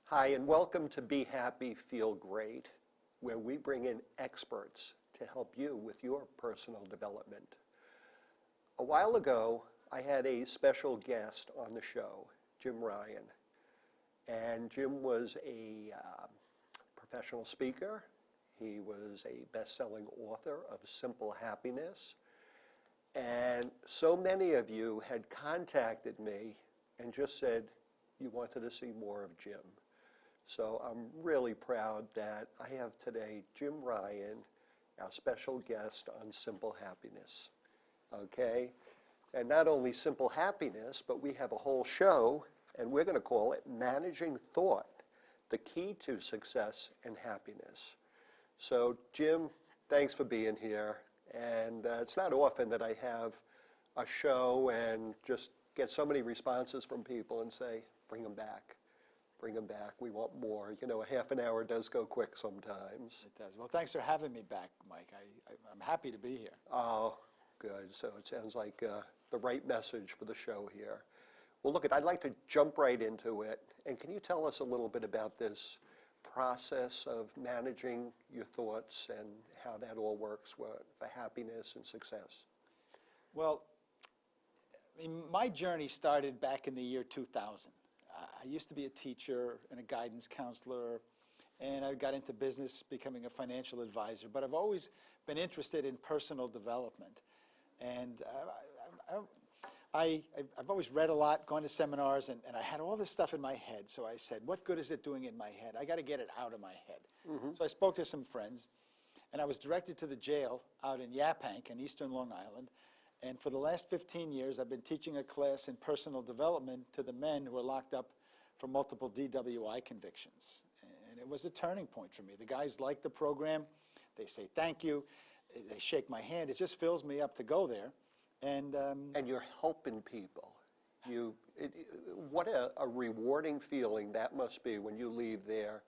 Hi, and welcome to Be Happy, Feel Great, where we bring in experts to help you with your personal development. A while ago, I had a special guest on the show, Jim Ryan. And Jim was a professional speaker. He was a best-selling author of Simple Happiness. And so many of you had contacted me and just said you wanted to see more of Jim. So I'm really proud that I have today Jim Ryan, our special guest on Simple Happiness. Okay? And not only Simple Happiness, but we have a whole show, and we're going to call it Managing Thought, the Key to Success and Happiness. So Jim, thanks for being here. And it's not often that I have a show and just get so many responses from people and say, bring them back. Bring them back. We want more. You know, a half an hour does go quick sometimes. It does. Well, thanks for having me back, Mike. I'm happy to be here. Oh, good. So it sounds like the right message for the show here. Well, look, I'd like to jump right into it. And can you tell us a little bit about this process of managing your thoughts and how that all works for happiness and success? Well, my journey started back in the year 2000. I used to be a teacher and a guidance counselor, and I got into business becoming a financial advisor, but I've always been interested in personal development. And I've always read a lot, gone to seminars, and I had all this stuff in my head. So I said, what good is it doing in my head? I got to get it out of my head. Mm-hmm. So I spoke to some friends, and I was directed to the jail out in Yaphank in eastern Long Island. And for the last 15 years, I've been teaching a class in personal development to the men who are locked up for multiple DWI convictions. And it was a turning point for me. The guys like the program. They say thank you. They shake my hand. It just fills me up to go there. And you're helping people. What a rewarding feeling that must be when you leave there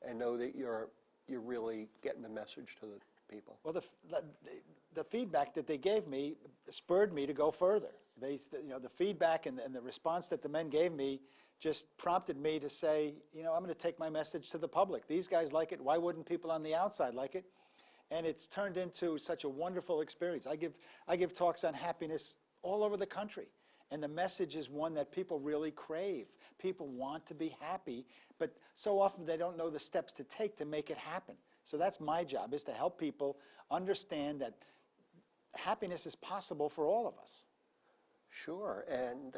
and know that you're really getting a message to the people. Well, the feedback that they gave me spurred me to go further. The feedback and the response that the men gave me just prompted me to say, I'm going to take my message to the public. These guys like it. Why wouldn't people on the outside like it? And it's turned into such a wonderful experience. I give talks on happiness all over the country. And the message is one that people really crave. People want to be happy, but so often they don't know the steps to take to make it happen. So that's my job, is to help people understand that happiness is possible for all of us. Sure. And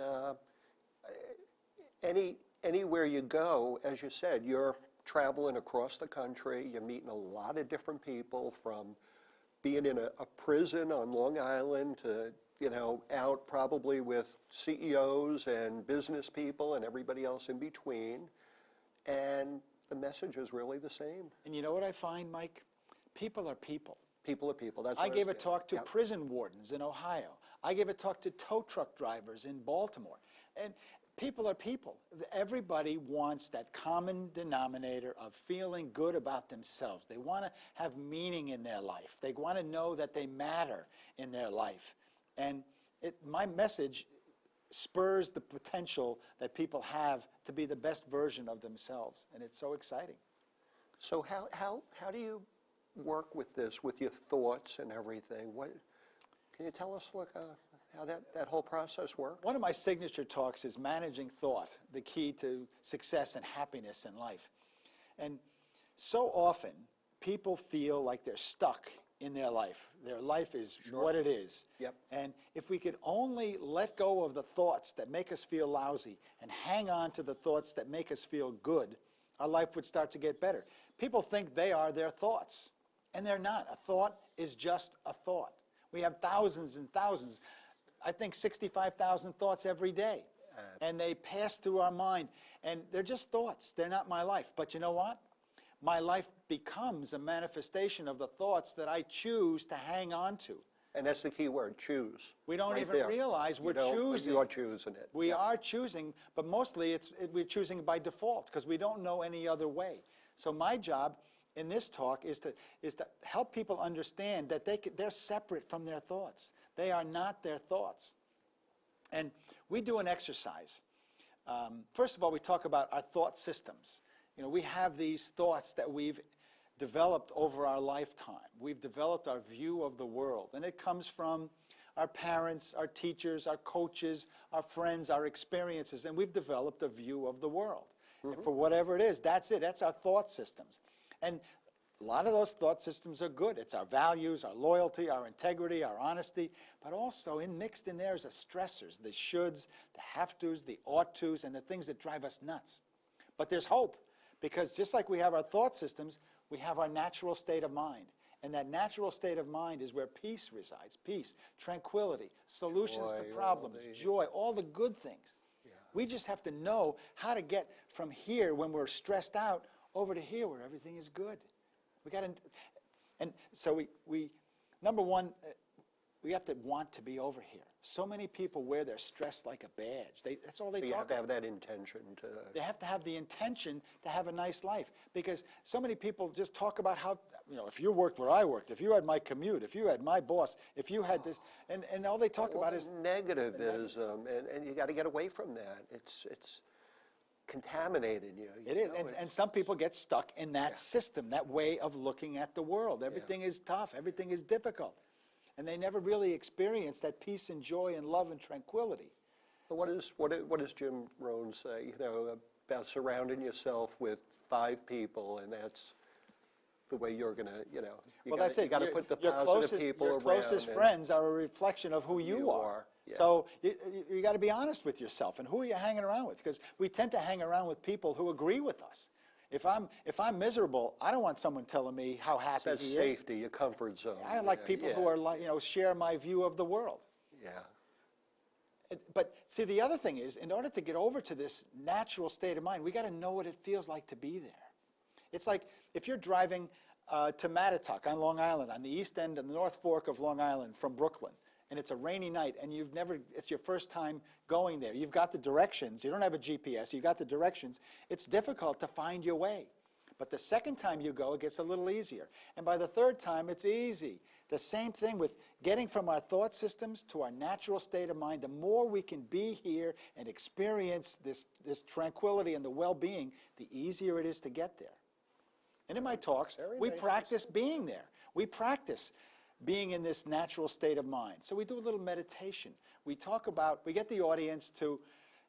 anywhere you go, as you said, you're traveling across the country. You're meeting a lot of different people, from being in a prison on Long Island to, out probably with CEOs and business people and everybody else in between. And the message is really the same. And you know what I find, Mike? People are people. People are people. That's I gave a talk to prison wardens in Ohio. I gave a talk to tow truck drivers in Baltimore. And people are people. Everybody wants that common denominator of feeling good about themselves. They want to have meaning in their life. They want to know that they matter in their life. And my message spurs the potential that people have to be the best version of themselves. And it's so exciting. So how do you work with this, with your thoughts and everything? Can you tell us how that whole process works? One of my signature talks is Managing Thought, the Key to Success and Happiness in Life. And so often, people feel like they're stuck in their life. Their life is what it is. Yep. And if we could only let go of the thoughts that make us feel lousy and hang on to the thoughts that make us feel good, our life would start to get better. People think they are their thoughts, and they're not. A thought is just a thought. We have thousands and thousands. I think 65,000 thoughts every day. And they pass through our mind. And they're just thoughts. They're not my life. But you know what? My life becomes a manifestation of the thoughts that I choose to hang on to. And that's the key word, choose. We don't even realize we're choosing. You are choosing it. We are choosing, but mostly we're choosing by default because we don't know any other way. So my job in this talk is to help people understand that they're separate from their thoughts. They are not their thoughts. And we do an exercise. First of all, we talk about our thought systems. You know, we have these thoughts that we've developed over our lifetime. We've developed our view of the world, and it comes from our parents, our teachers, our coaches, our friends, our experiences, and we've developed a view of the world. And for whatever it is, that's it. That's our thought systems. And a lot of those thought systems are good. It's our values, our loyalty, our integrity, our honesty, but also mixed in there is the stressors, the shoulds, the have-tos, the ought-tos, and the things that drive us nuts. But there's hope, because just like we have our thought systems, we have our natural state of mind. And that natural state of mind is where peace resides. Peace, tranquility, solutions to problems, joy, all the good things. Yeah. We just have to know how to get from here when we're stressed out over to here where everything is good. We got to, and so we number one, we have to want to be over here. So many people wear their stress like a badge. That's all they talk about. You have to have that intention to... They have to have the intention to have a nice life, because so many people just talk about how, you know, if you worked where I worked, if you had my commute, if you had my boss, if you had this, and all they talk about is... negativism, and you got to get away from that. It's contaminating you. It is, and some people get stuck in that system, that way of looking at the world. Everything is tough, everything is difficult. And they never really experience that peace and joy and love and tranquility. But what does Jim Rohn say, you know, about surrounding yourself with 5 people, and that's the way you're going to, you know, you got to put the positive people around. Your closest friends are a reflection of who you are. Yeah. So you got to be honest with yourself, and who are you hanging around with? Because we tend to hang around with people who agree with us. If I'm miserable, I don't want someone telling me how happy he is. That's safety, your comfort zone. I like people who are like, you know, share my view of the world. Yeah. But see, the other thing is, in order to get over to this natural state of mind, we got to know what it feels like to be there. It's like if you're driving to Mattatuck on Long Island, on the east end of the North Fork of Long Island from Brooklyn, and it's a rainy night, and it's your first time going there. You've got the directions. You don't have a GPS. You've got the directions. It's difficult to find your way. But the second time you go, it gets a little easier. And by the third time, it's easy. The same thing with getting from our thought systems to our natural state of mind. The more we can be here and experience this tranquility and the well-being, the easier it is to get there. And in my talks, we practice being there. We practice being in this natural state of mind. So we do a little meditation. We get the audience to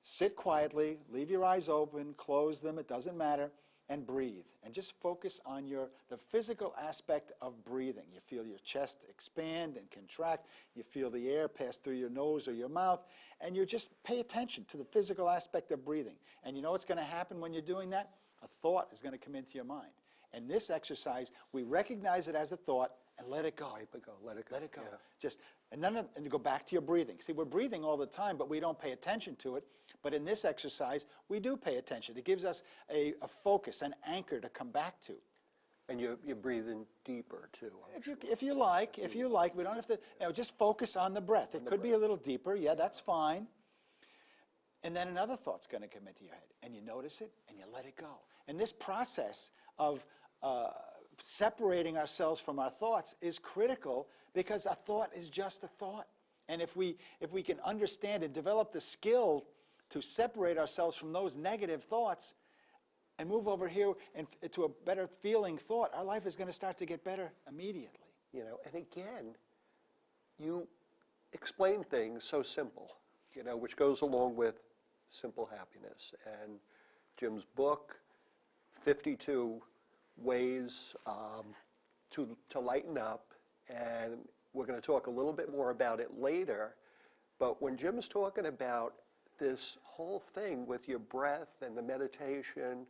sit quietly, leave your eyes open, close them, it doesn't matter, and breathe. And just focus on the physical aspect of breathing. You feel your chest expand and contract. You feel the air pass through your nose or your mouth. And you just pay attention to the physical aspect of breathing. And you know what's going to happen when you're doing that? A thought is going to come into your mind. And this exercise, we recognize it as a thought and let it go. Let it go. Let it go. Yeah. And you go back to your breathing. See, we're breathing all the time, but we don't pay attention to it. But in this exercise, we do pay attention. It gives us a focus, an anchor to come back to. And you're breathing deeper, too. If you like, we don't have to, just focus on the breath. It could be a little deeper. Yeah, that's fine. And then another thought's going to come into your head. And you notice it, and you let it go. And this process of separating ourselves from our thoughts is critical, because a thought is just a thought. And if we can understand and develop the skill to separate ourselves from those negative thoughts and move over here and to a better feeling thought, our life is going to start to get better immediately. You know, and again, you explain things so simple, you know, which goes along with simple happiness. And Jim's book, 52 ways to lighten up, and we're going to talk a little bit more about it later. But when Jim's talking about this whole thing with your breath and the meditation,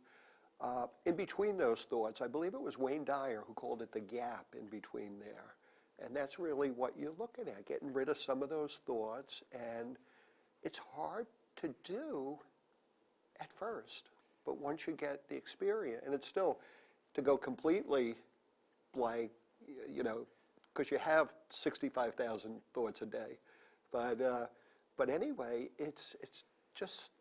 in between those thoughts, I believe it was Wayne Dyer who called it the gap in between there. And that's really what you're looking at, getting rid of some of those thoughts. And it's hard to do at first, but once you get the experience, and it's still to go completely blank, you know, because you have 65,000 thoughts a day. But anyway, it's just,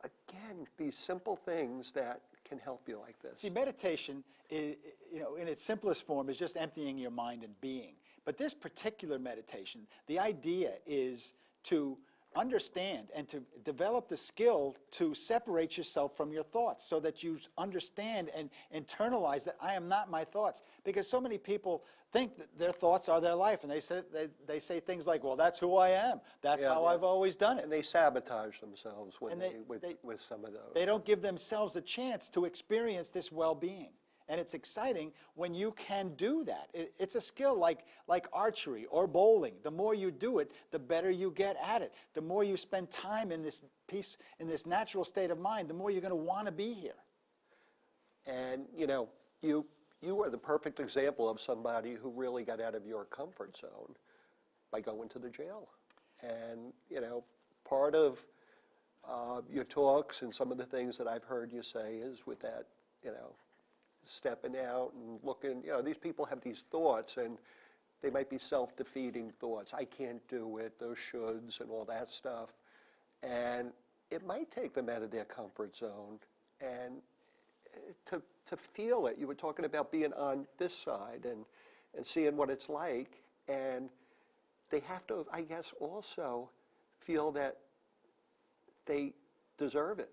again, these simple things that can help you like this. See, meditation, is, you know, in its simplest form, is just emptying your mind and being. But this particular meditation, the idea is to understand and to develop the skill to separate yourself from your thoughts so that you understand and internalize that I am not my thoughts. Because so many people think that their thoughts are their life, and they say things like, well, that's who I am. That's how I've always done it. And they sabotage themselves when And with some of those. They don't give themselves a chance to experience this well-being. And it's exciting when you can do that. It's a skill like archery or bowling. The more you do it, the better you get at it. The more you spend time in this peace, in this natural state of mind, the more you're going to want to be here. And, you know, you are the perfect example of somebody who really got out of your comfort zone by going to the jail. And, you know, part of your talks and some of the things that I've heard you say is with that, you know, stepping out and looking, you know, these people have these thoughts and they might be self-defeating thoughts. I can't do it, those shoulds and all that stuff. And it might take them out of their comfort zone and to feel it. You were talking about being on this side and seeing what it's like, and they have to, I guess, also feel that they deserve it,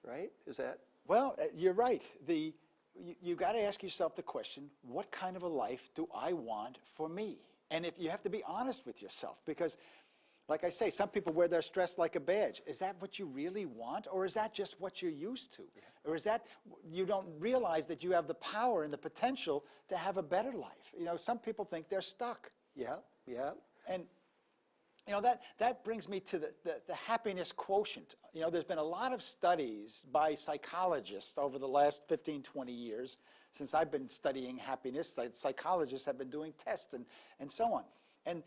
right? Is that? Well, you're right. You got to ask yourself the question, what kind of a life do I want for me? And if you have to be honest with yourself, because like I say, some people wear their stress like a badge. Is that what you really want, or is that just what you're used to? Yeah. Or is that you don't realize that you have the power and the potential to have a better life? You know, some people think they're stuck. Yeah, yeah. And you know, that brings me to the happiness quotient. You know, there's been a lot of studies by psychologists over the last 15, 20 years. Since I've been studying happiness, psychologists have been doing tests and so on. And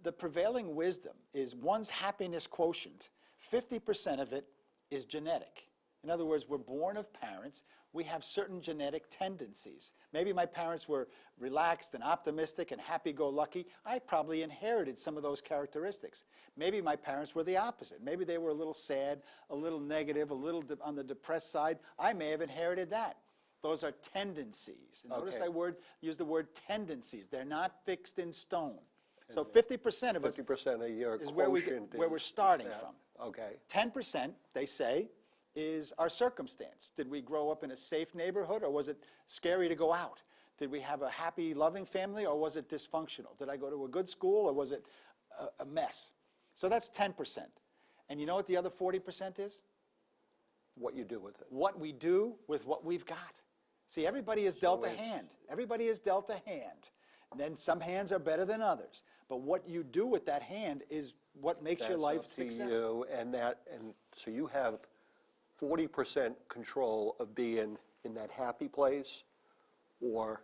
the prevailing wisdom is one's happiness quotient, 50% of it is genetic. In other words, we're born of parents. We have certain genetic tendencies. Maybe my parents were relaxed and optimistic and happy-go-lucky. I probably inherited some of those characteristics. Maybe my parents were the opposite. Maybe they were a little sad, a little negative, a little on the depressed side. I may have inherited that. Those are tendencies. And notice I use the word tendencies. They're not fixed in stone. So 50% of it 50% of your is where we're starting from. Okay. 10%, they say, is our circumstance. Did we grow up in a safe neighborhood, or was it scary to go out? Did we have a happy, loving family, or was it dysfunctional? Did I go to a good school, or was it a mess? So that's 10%. And you know what the other 40% is? What you do with it. What we do with what we've got. See, everybody is dealt a hand. Everybody is dealt a hand. And then some hands are better than others. But what you do with that hand is what makes your life successful. And so you have 40% control of being in that happy place or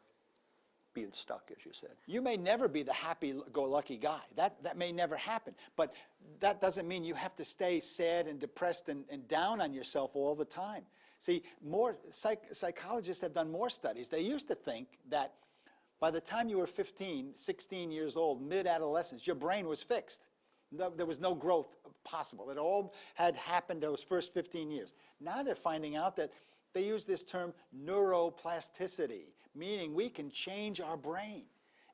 being stuck, as you said. You may never be the happy-go-lucky guy. That may never happen. But that doesn't mean you have to stay sad and depressed and down on yourself all the time. See, more psychologists have done more studies. They used to think that by the time you were 15, 16 years old, mid-adolescence, your brain was fixed. There was no growth possible. It all had happened those first 15 years. Now they're finding out that they use this term neuroplasticity, meaning we can change our brain.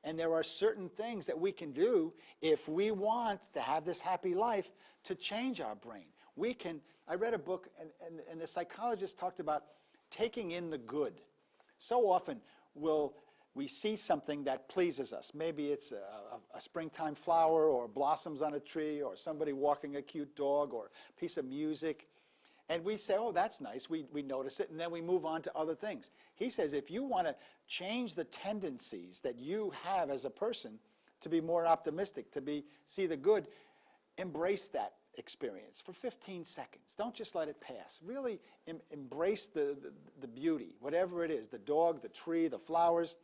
And there are certain things that we can do if we want to have this happy life to change our brain. I read a book, and the psychologist talked about taking in the good. So often we see something that pleases us. Maybe it's a springtime flower, or blossoms on a tree, or somebody walking a cute dog, or a piece of music. And we say, oh, that's nice. We notice it, and then we move on to other things. He says if you want to change the tendencies that you have as a person to be more optimistic, see the good, embrace that experience for 15 seconds. Don't just let it pass. Really embrace the beauty, whatever it is, the dog, the tree, the flowers,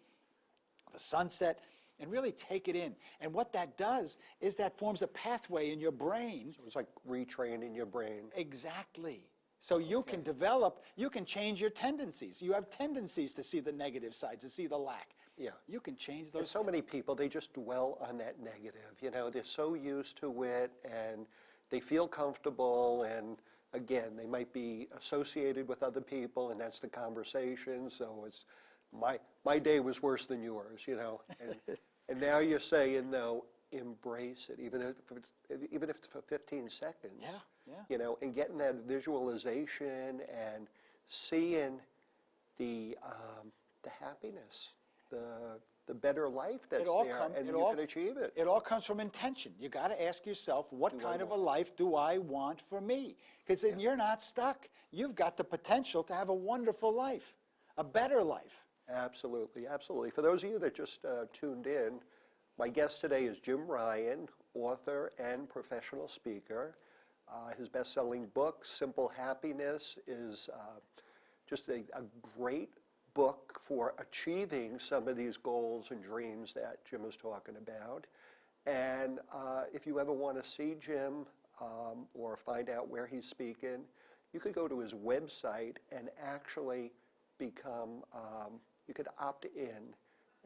the sunset, and really take it in. And what that does is that forms a pathway in your brain. So it's like retraining your brain. Exactly. So you can develop, you can change your tendencies. You have tendencies to see the negative side, to see the lack. Yeah. You can change those. And so many people, they just dwell on that negative. You know, they're so used to it, and they feel comfortable, and again, they might be associated with other people, and that's the conversation. So it's my day was worse than yours, you know. And now you're saying, no, embrace it, even if it's for 15 seconds. Yeah, yeah. You know, and getting that visualization and seeing the happiness, the better life that's there, and you can achieve it. It all comes from intention. You got to ask yourself, what kind of a life do I want for me? Because then you're not stuck. You've got the potential to have a wonderful life, a better life. Absolutely, absolutely. For those of you that just tuned in, my guest today is Jim Ryan, author and professional speaker. His best-selling book, Simple Happiness, is just a great book for achieving some of these goals and dreams that Jim is talking about. And if you ever want to see Jim or find out where he's speaking, you could go to his website and actually become, you could opt in,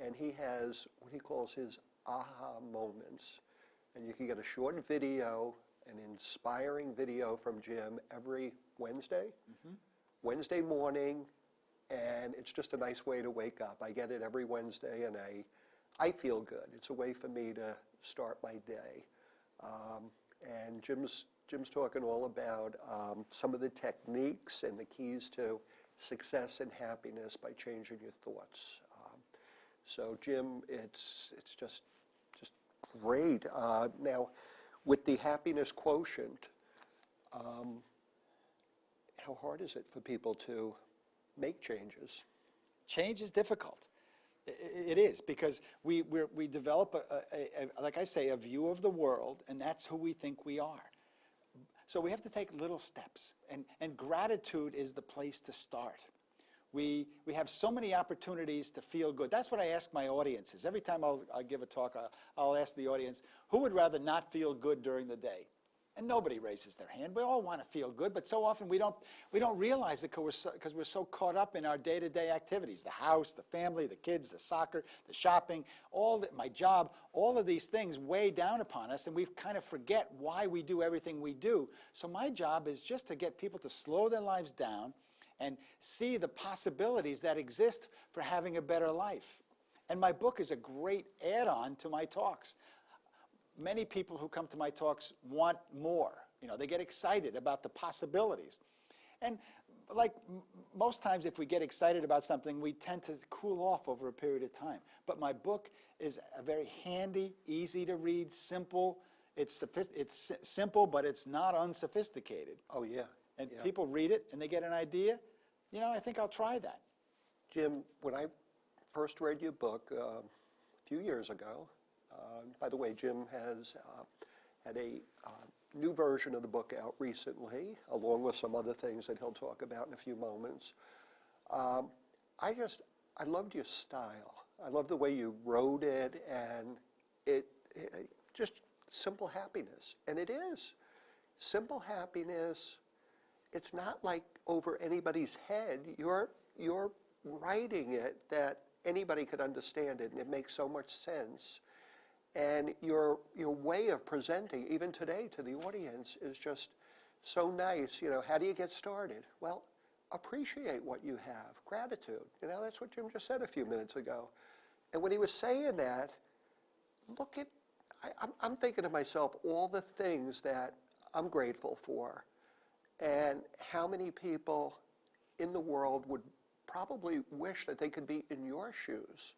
and he has what he calls his aha moments. And you can get a short video, an inspiring video from Jim every Wednesday, Wednesday morning, and it's just a nice way to wake up. I get it every Wednesday, and I feel good. It's a way for me to start my day. And Jim's talking all about some of the techniques and the keys to success and happiness by changing your thoughts. So Jim, it's just great. Now, with the happiness quotient, how hard is it for people to make changes? Change is difficult. It is, because we develop, like I say, a view of the world, and that's who we think we are. So we have to take little steps, and gratitude is the place to start. We have so many opportunities to feel good. That's what I ask my audiences. Every time I give a talk, I'll ask the audience, who would rather not feel good during the day? And nobody raises their hand. We all want to feel good, but so often we don't realize it because we're so caught up in our day-to-day activities, the house, the family, the kids, the soccer, the shopping, my job. All of these things weigh down upon us, and we kind of forget why we do everything we do. So my job is just to get people to slow their lives down and see the possibilities that exist for having a better life. And my book is a great add-on to my talks. Many people who come to my talks want more. You know, they get excited about the possibilities. And like most times, if we get excited about something, we tend to cool off over a period of time. But my book is a very handy, easy to read, simple. It's simple, but it's not unsophisticated. Oh, yeah. And people read it and they get an idea. You know, I think I'll try that. Jim, when I first read your book a few years ago, by the way, Jim has had a new version of the book out recently, along with some other things that he'll talk about in a few moments. I loved your style. I loved the way you wrote it, and it just simple happiness. And it is. Simple happiness, it's not like over anybody's head. You're writing it that anybody could understand it, and it makes so much sense. And your way of presenting, even today, to the audience is just so nice. You know, how do you get started? Well, appreciate what you have. Gratitude. You know, that's what Jim just said a few minutes ago. And when he was saying that, look at, I'm thinking to myself, all the things that I'm grateful for, and how many people in the world would probably wish that they could be in your shoes,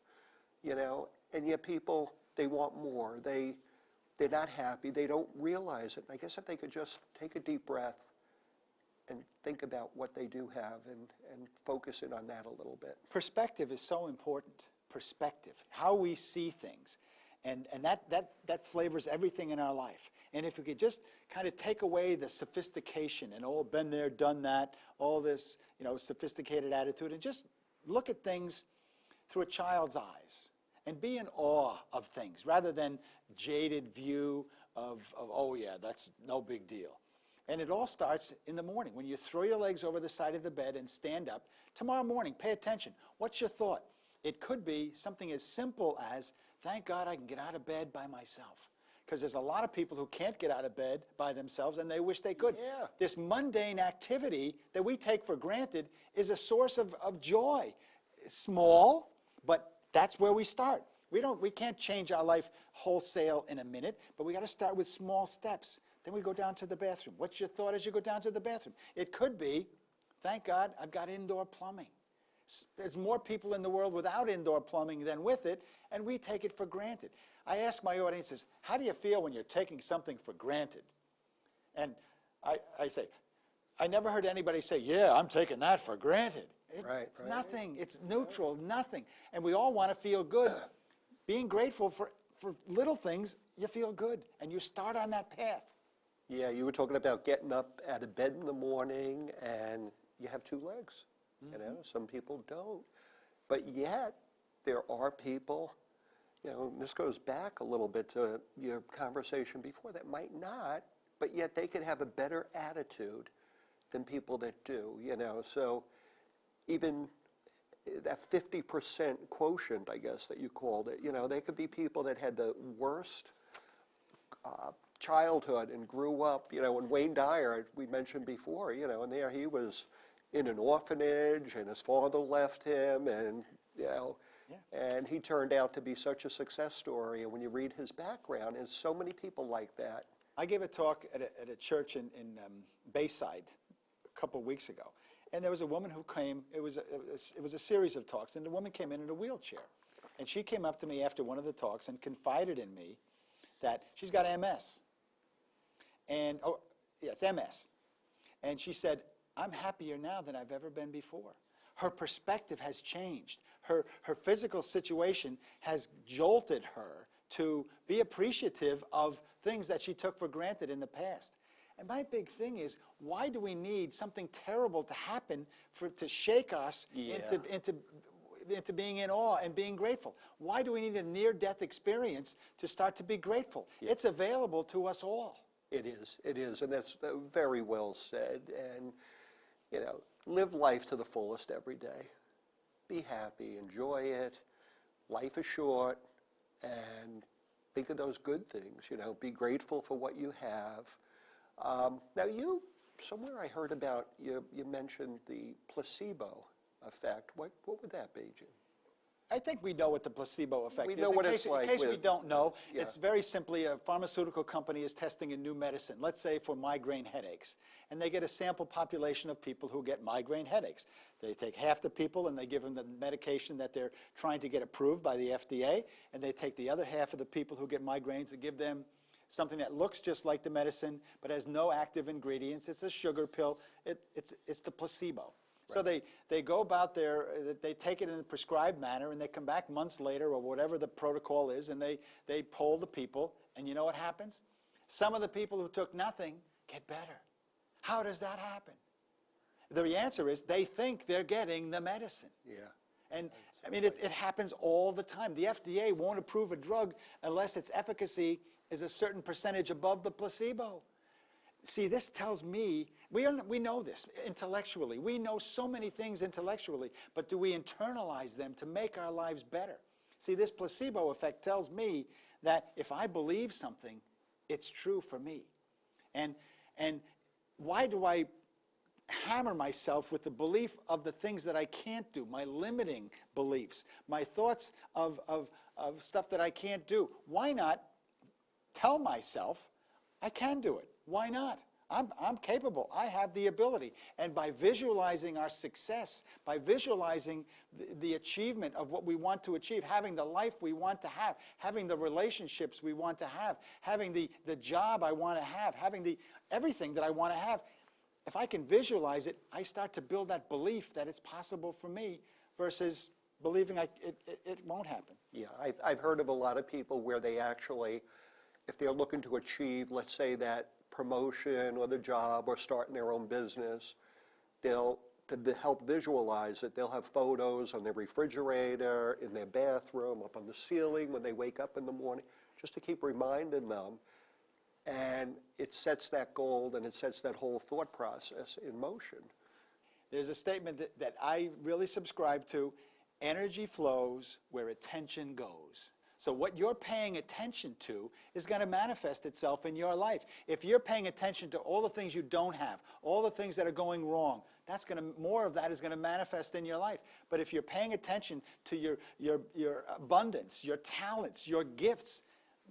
you know, and yet people, they want more. They're not happy. They don't realize it. I guess if they could just take a deep breath and think about what they do have and focus in on that a little bit. Perspective is so important. Perspective, how we see things. And that flavors everything in our life. And if we could just kind of take away the sophistication and all been there, done that, all this, you know, sophisticated attitude, and just look at things through a child's eyes and be in awe of things rather than jaded view of oh yeah, that's no big deal. And it all starts in the morning when you throw your legs over the side of the bed and stand up. Tomorrow morning, pay attention. What's your thought? It could be something as simple as, thank God I can get out of bed by myself. Because there's a lot of people who can't get out of bed by themselves and they wish they could. Yeah. This mundane activity that we take for granted is a source of joy. Small, but that's where we start. We can't change our life wholesale in a minute, but we got to start with small steps. Then we go down to the bathroom. What's your thought as you go down to the bathroom? It could be, thank God, I've got indoor plumbing. There's more people in the world without indoor plumbing than with it, and we take it for granted. I ask my audiences, how do you feel when you're taking something for granted? And I say, I never heard anybody say, yeah, I'm taking that for granted. It's nothing. It's neutral, nothing. And we all want to feel good. Being grateful for little things, you feel good, and you start on that path. Yeah, you were talking about getting up out of bed in the morning and you have two legs. You know, some people don't. But yet, there are people, you know, and this goes back a little bit to your conversation before, that might not, but yet they could have a better attitude than people that do, you know. So even that 50% quotient, I guess, that you called it, you know, they could be people that had the worst childhood and grew up, you know, when Wayne Dyer, we mentioned before, you know, and there he was in an orphanage and his father left him, and, you know, and he turned out to be such a success story. And when you read his background, there's so many people like that. I gave a talk at a church in Bayside a couple of weeks ago. And there was a woman who came, it was a series of talks, and the woman came in a wheelchair. And she came up to me after one of the talks and confided in me that she's got MS. And, oh, yes, MS. And she said, I'm happier now than I've ever been before. Her perspective has changed. Her physical situation has jolted her to be appreciative of things that she took for granted in the past. And my big thing is, why do we need something terrible to happen to shake us into being in awe and being grateful? Why do we need a near-death experience to start to be grateful? Yeah. It's available to us all. It is, and that's very well said. And, you know, live life to the fullest every day. Be happy, enjoy it. Life is short, and think of those good things, you know, be grateful for what you have. Now somewhere I heard about, you mentioned the placebo effect. What would that be, Jim? I think we know what the placebo effect is. We know what it's like. In case we don't know, it's very simply a pharmaceutical company is testing a new medicine, let's say for migraine headaches. And they get a sample population of people who get migraine headaches. They take half the people and they give them the medication that they're trying to get approved by the FDA, and they take the other half of the people who get migraines and give them something that looks just like the medicine but has no active ingredients. It's a sugar pill. It's the placebo. So they go about they take it in a prescribed manner, and they come back months later or whatever the protocol is, and they poll the people, and you know what happens? Some of the people who took nothing get better. How does that happen? The answer is they think they're getting the medicine. Yeah. And I mean, it happens all the time. The FDA won't approve a drug unless its efficacy is a certain percentage above the placebo. See, this tells me, we know this intellectually. We know so many things intellectually, but do we internalize them to make our lives better? See, this placebo effect tells me that if I believe something, it's true for me. And why do I hammer myself with the belief of the things that I can't do, my limiting beliefs, my thoughts of stuff that I can't do? Why not tell myself I can do it? Why not? I'm capable. I have the ability. And by visualizing our success, by visualizing the achievement of what we want to achieve, having the life we want to have, having the relationships we want to have, having the job I want to have, having everything that I want to have, if I can visualize it, I start to build that belief that it's possible for me versus believing it won't happen. Yeah, I've heard of a lot of people where they actually, if they're looking to achieve, let's say, that promotion or the job or starting their own business, to help visualize it, they'll have photos on their refrigerator, in their bathroom, up on the ceiling when they wake up in the morning, just to keep reminding them. And it sets that goal and it sets that whole thought process in motion. There's a statement that I really subscribe to: energy flows where attention goes. So what you're paying attention to is going to manifest itself in your life. If you're paying attention to all the things you don't have, all the things that are going wrong, more of that is going to manifest in your life. But if you're paying attention to your abundance, your talents, your gifts,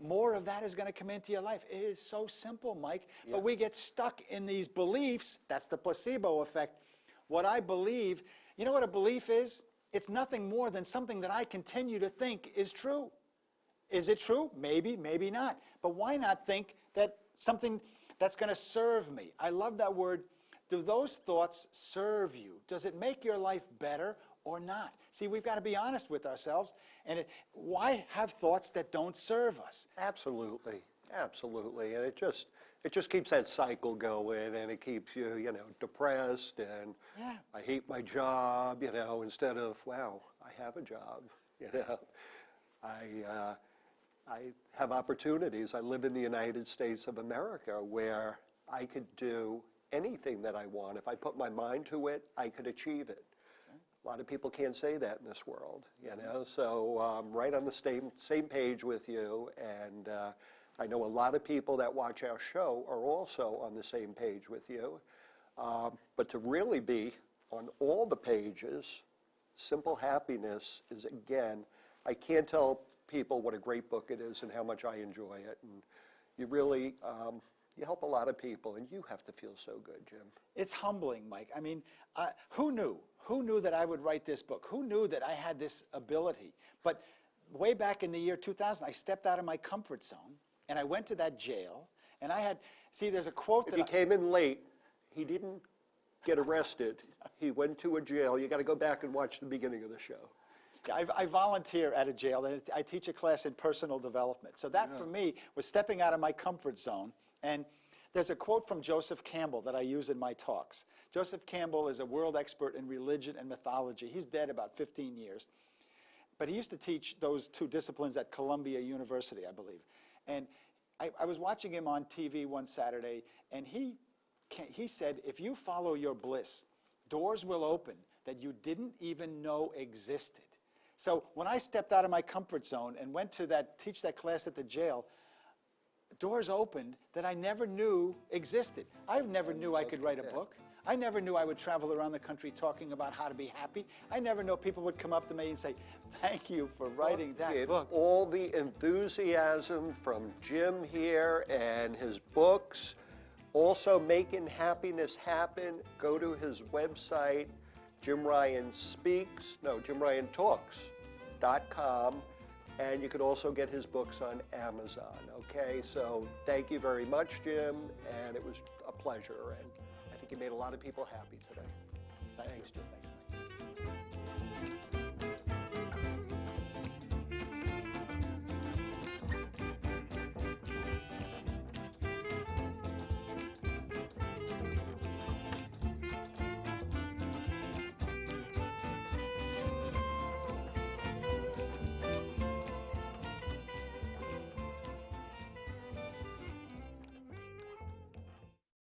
more of that is going to come into your life. It is so simple, Mike. Yeah. But we get stuck in these beliefs. That's the placebo effect. What I believe, you know what a belief is? It's nothing more than something that I continue to think is true. Is it true? Maybe, maybe not. But why not think that something that's going to serve me? I love that word. Do those thoughts serve you? Does it make your life better or not? See, we've got to be honest with ourselves. And why have thoughts that don't serve us? Absolutely, absolutely. And it just keeps that cycle going, and it keeps you, depressed, and Yeah. I hate my job, instead of, wow, I have a job, I have opportunities. I live in the United States of America where I could do anything that I want. If I put my mind to it, I could achieve it. A lot of people can't say that in this world, So I'm right on the same page with you, and I know a lot of people that watch our show are also on the same page with you. But to really be on all the pages, Simple Happiness is, again, I can't tell people what a great book it is and how much I enjoy it. And you really, you help a lot of people, and you have to feel so good, Jim. It's humbling, Mike. I mean, who knew? Who knew that I would write this book? Who knew that I had this ability? But way back in the year 2000, I stepped out of my comfort zone, and I went to that jail, and there's a quote If he came in late, he didn't get arrested. He went to a jail. You got to go back and watch the beginning of the show. I volunteer at a jail, and I teach a class in personal development. So that, for me, was stepping out of my comfort zone. And there's a quote from Joseph Campbell that I use in my talks. Joseph Campbell is a world expert in religion and mythology. He's dead about 15 years. But he used to teach those two disciplines at Columbia University, I believe. And I was watching him on TV one Saturday, and he said, if you follow your bliss, doors will open that you didn't even know existed. So when I stepped out of my comfort zone and went to teach that class at the jail, doors opened that I never knew existed. I never knew I could write a book. I never knew I would travel around the country talking about how to be happy. I never knew people would come up to me and say, thank you for writing that book. All the enthusiasm from Jim here and his books. Also, Making Happiness Happen. Go to his website, JimRyanTalks.com. And you could also get his books on Amazon, okay? So thank you very much, Jim, and it was a pleasure. And I think you made a lot of people happy today. Thanks, Jim. Thanks.